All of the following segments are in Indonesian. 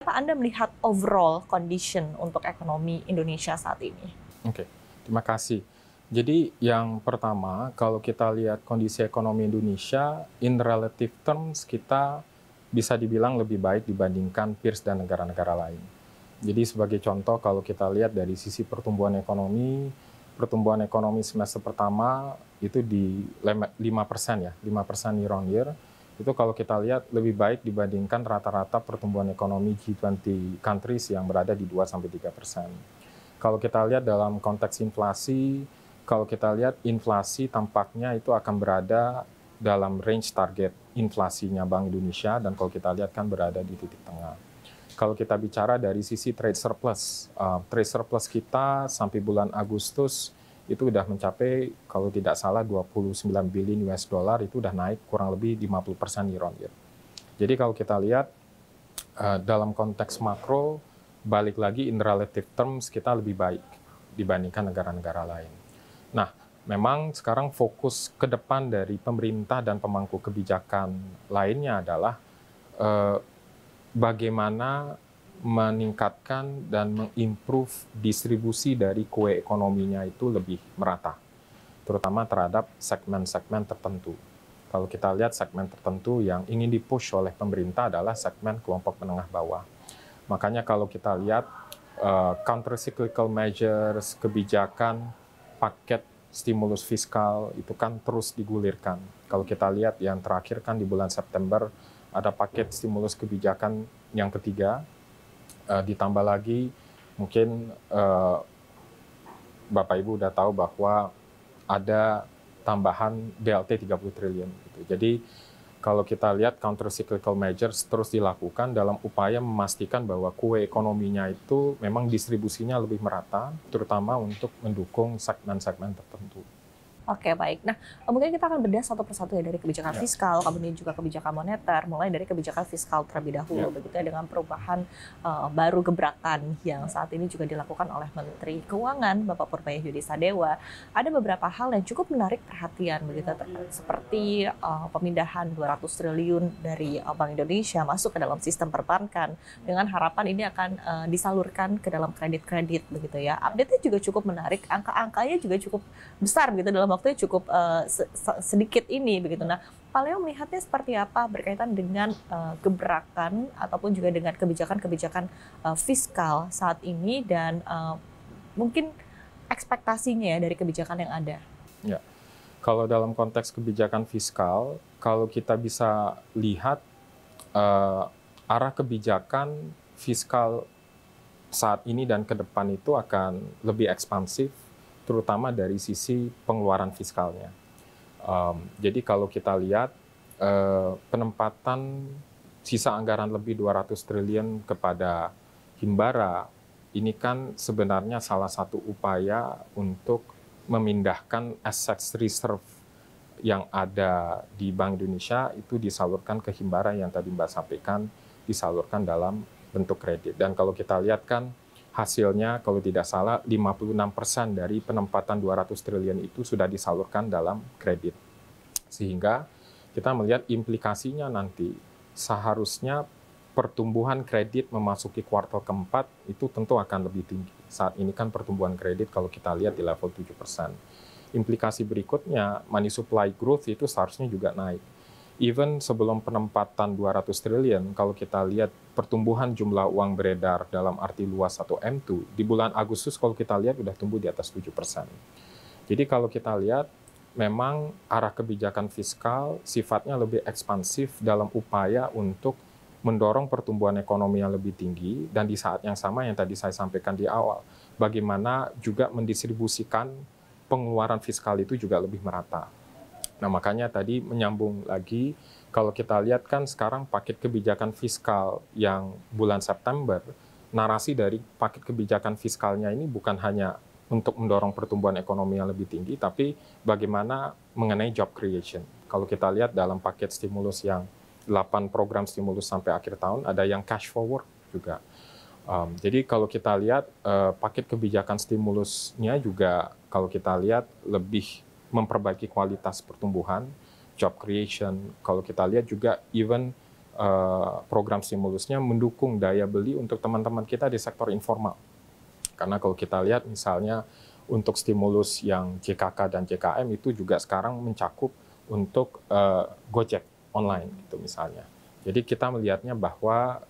apa Anda melihat overall condition untuk ekonomi Indonesia saat ini? Oke, terima kasih. Jadi yang pertama, kalau kita lihat kondisi ekonomi Indonesia, in relative terms kita bisa dibilang lebih baik dibandingkan peers dan negara-negara lain. Jadi sebagai contoh, kalau kita lihat dari sisi pertumbuhan ekonomi semester pertama itu di 5% ya, 5% year on year. Itu kalau kita lihat lebih baik dibandingkan rata-rata pertumbuhan ekonomi G20 countries yang berada di 2-3%. Kalau kita lihat dalam konteks inflasi, kalau kita lihat inflasi tampaknya itu akan berada dalam range target inflasinya Bank Indonesia, dan kalau kita lihat kan berada di titik tengah. Kalau kita bicara dari sisi trade surplus kita sampai bulan Agustus itu udah mencapai, kalau tidak salah 29 billion US dollar, itu udah naik kurang lebih 50% year on year. Jadi kalau kita lihat dalam konteks makro, balik lagi in relative terms kita lebih baik dibandingkan negara-negara lain. Nah, memang sekarang fokus ke depan dari pemerintah dan pemangku kebijakan lainnya adalah bagaimana meningkatkan dan mengimprove distribusi dari kue ekonominya itu lebih merata, terutama terhadap segmen-segmen tertentu. Kalau kita lihat segmen tertentu yang ingin dipush oleh pemerintah adalah segmen kelompok menengah bawah. Makanya kalau kita lihat counter-cyclical measures, kebijakan, paket stimulus fiskal itu kan terus digulirkan. Kalau kita lihat yang terakhir kan di bulan September ada paket stimulus kebijakan yang ketiga, ditambah lagi mungkin Bapak Ibu udah tahu bahwa ada tambahan BLT 30 triliun. Gitu. Jadi kalau kita lihat counter cyclical measures terus dilakukan dalam upaya memastikan bahwa kue ekonominya itu memang distribusinya lebih merata, terutama untuk mendukung segmen-segmen tertentu. Oke, baik. Nah, mungkin kita akan bedah satu persatu ya, dari kebijakan fiskal, kemudian juga kebijakan moneter, mulai dari kebijakan fiskal terlebih dahulu, begitu ya, dengan perubahan baru gebrakan yang saat ini juga dilakukan oleh Menteri Keuangan, Bapak Purbaiyudi Sadewa. Ada beberapa hal yang cukup menarik perhatian, begitu, seperti pemindahan 200 triliun dari Bank Indonesia masuk ke dalam sistem perbankan, dengan harapan ini akan disalurkan ke dalam kredit-kredit, begitu ya. Update-nya juga cukup menarik, angka-angkanya juga cukup besar, begitu, dalam waktunya cukup sedikit ini, begitu. Nah, Pak Leo melihatnya seperti apa berkaitan dengan gebrakan ataupun juga dengan kebijakan-kebijakan fiskal saat ini, dan mungkin ekspektasinya ya dari kebijakan yang ada? Ya, kalau dalam konteks kebijakan fiskal, kalau kita bisa lihat arah kebijakan fiskal saat ini dan ke depan itu akan lebih ekspansif, terutama dari sisi pengeluaran fiskalnya. Jadi kalau kita lihat penempatan sisa anggaran lebih 200 triliun kepada Himbara, ini kan sebenarnya salah satu upaya untuk memindahkan assets reserve yang ada di Bank Indonesia itu disalurkan ke Himbara yang tadi Mbak sampaikan, disalurkan dalam bentuk kredit. Dan kalau kita lihat kan hasilnya kalau tidak salah 56% dari penempatan 200 triliun itu sudah disalurkan dalam kredit. Sehingga kita melihat implikasinya nanti seharusnya pertumbuhan kredit memasuki kuartal keempat itu tentu akan lebih tinggi. Saat ini kan pertumbuhan kredit kalau kita lihat di level 7%. Implikasi berikutnya, money supply growth itu seharusnya juga naik. Even sebelum penempatan 200 triliun, kalau kita lihat pertumbuhan jumlah uang beredar dalam arti luas atau M2, di bulan Agustus kalau kita lihat sudah tumbuh di atas 7%. Jadi kalau kita lihat, memang arah kebijakan fiskal sifatnya lebih ekspansif dalam upaya untuk mendorong pertumbuhan ekonomi yang lebih tinggi, dan di saat yang sama yang tadi saya sampaikan di awal, bagaimana juga mendistribusikan pengeluaran fiskal itu juga lebih merata. Nah, makanya tadi menyambung lagi, kalau kita lihat kan sekarang paket kebijakan fiskal yang bulan September, narasi dari paket kebijakan fiskalnya ini bukan hanya untuk mendorong pertumbuhan ekonomi yang lebih tinggi, tapi bagaimana mengenai job creation. Kalau kita lihat dalam paket stimulus yang 8 program stimulus sampai akhir tahun, ada yang cash forward juga. Jadi kalau kita lihat paket kebijakan stimulusnya juga kalau kita lihat lebih memperbaiki kualitas pertumbuhan, job creation. Kalau kita lihat juga even program stimulusnya mendukung daya beli untuk teman-teman kita di sektor informal. Karena kalau kita lihat misalnya untuk stimulus yang JKK dan JKM itu juga sekarang mencakup untuk Gojek online gitu misalnya. Jadi kita melihatnya bahwa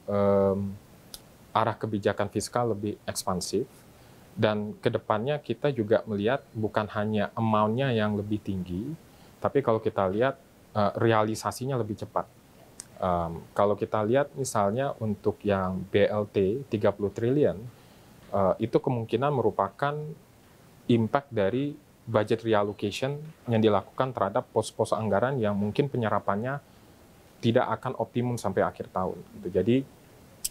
arah kebijakan fiskal lebih ekspansif dan kedepannya kita juga melihat bukan hanya amount-nya yang lebih tinggi, tapi kalau kita lihat realisasinya lebih cepat. Kalau kita lihat misalnya untuk yang BLT 30 triliun, itu kemungkinan merupakan impact dari budget reallocation yang dilakukan terhadap pos-pos anggaran yang mungkin penyerapannya tidak akan optimum sampai akhir tahun. Jadi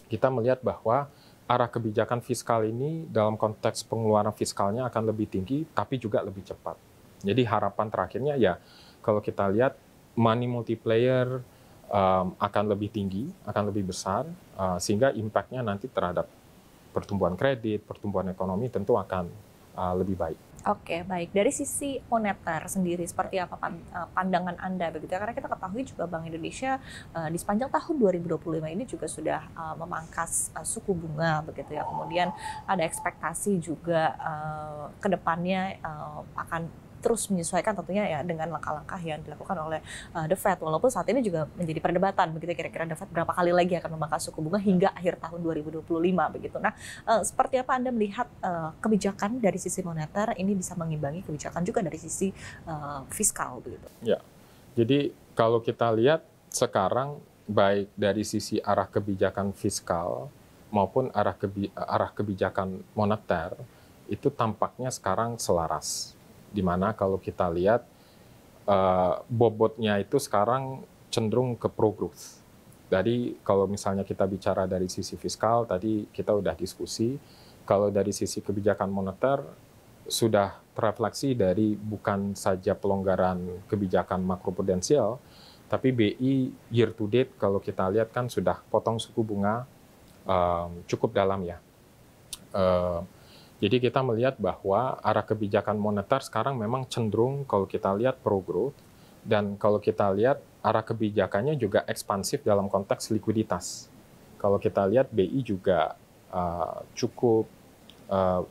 kita melihat bahwa arah kebijakan fiskal ini dalam konteks pengeluaran fiskalnya akan lebih tinggi, tapi juga lebih cepat. Jadi harapan terakhirnya ya kalau kita lihat money multiplier akan lebih tinggi, akan lebih besar, sehingga impact-nya nanti terhadap pertumbuhan kredit, pertumbuhan ekonomi tentu akan lebih baik. Oke, baik. Dari sisi moneter sendiri, seperti apa pandangan Anda begitu? Karena kita ketahui juga Bank Indonesia di sepanjang tahun 2025 ini juga sudah memangkas suku bunga begitu ya. Kemudian ada ekspektasi juga ke depannya akan terus menyesuaikan tentunya ya dengan langkah-langkah yang dilakukan oleh The Fed. Walaupun saat ini juga menjadi perdebatan begitu kira-kira The Fed berapa kali lagi akan memangkas suku bunga hingga akhir tahun 2025 begitu. Nah, seperti apa Anda melihat kebijakan dari sisi moneter ini bisa mengimbangi kebijakan juga dari sisi fiskal begitu? Ya. Jadi kalau kita lihat sekarang baik dari sisi arah kebijakan fiskal maupun arah kebijakan moneter itu tampaknya sekarang selaras. Di mana kalau kita lihat bobotnya itu sekarang cenderung ke pro-growth. Jadi kalau misalnya kita bicara dari sisi fiskal, tadi kita udah diskusi, kalau dari sisi kebijakan moneter sudah terefleksi dari bukan saja pelonggaran kebijakan makroprudensial, tapi BI year to date kalau kita lihat kan sudah potong suku bunga cukup dalam ya. Jadi kita melihat bahwa arah kebijakan moneter sekarang memang cenderung kalau kita lihat pro-growth, dan kalau kita lihat arah kebijakannya juga ekspansif dalam konteks likuiditas. Kalau kita lihat BI juga cukup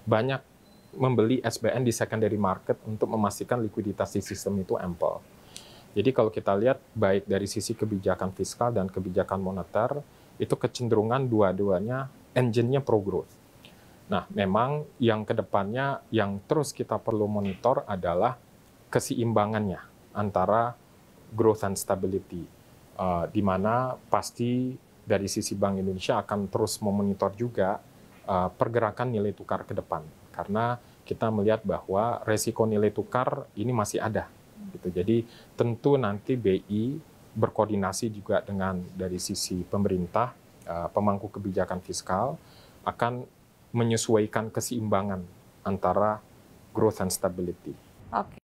banyak membeli SBN di secondary market untuk memastikan likuiditas di sistem itu ample. Jadi kalau kita lihat baik dari sisi kebijakan fiskal dan kebijakan moneter, itu kecenderungan dua-duanya engine-nya pro-growth. Nah, memang yang kedepannya yang terus kita perlu monitor adalah keseimbangannya antara growth and stability, di mana pasti dari sisi Bank Indonesia akan terus memonitor juga pergerakan nilai tukar ke depan, karena kita melihat bahwa resiko nilai tukar ini masih ada. Gitu. Jadi tentu nanti BI berkoordinasi juga dengan dari sisi pemerintah, pemangku kebijakan fiskal akan menyesuaikan keseimbangan antara growth and stability. Oke.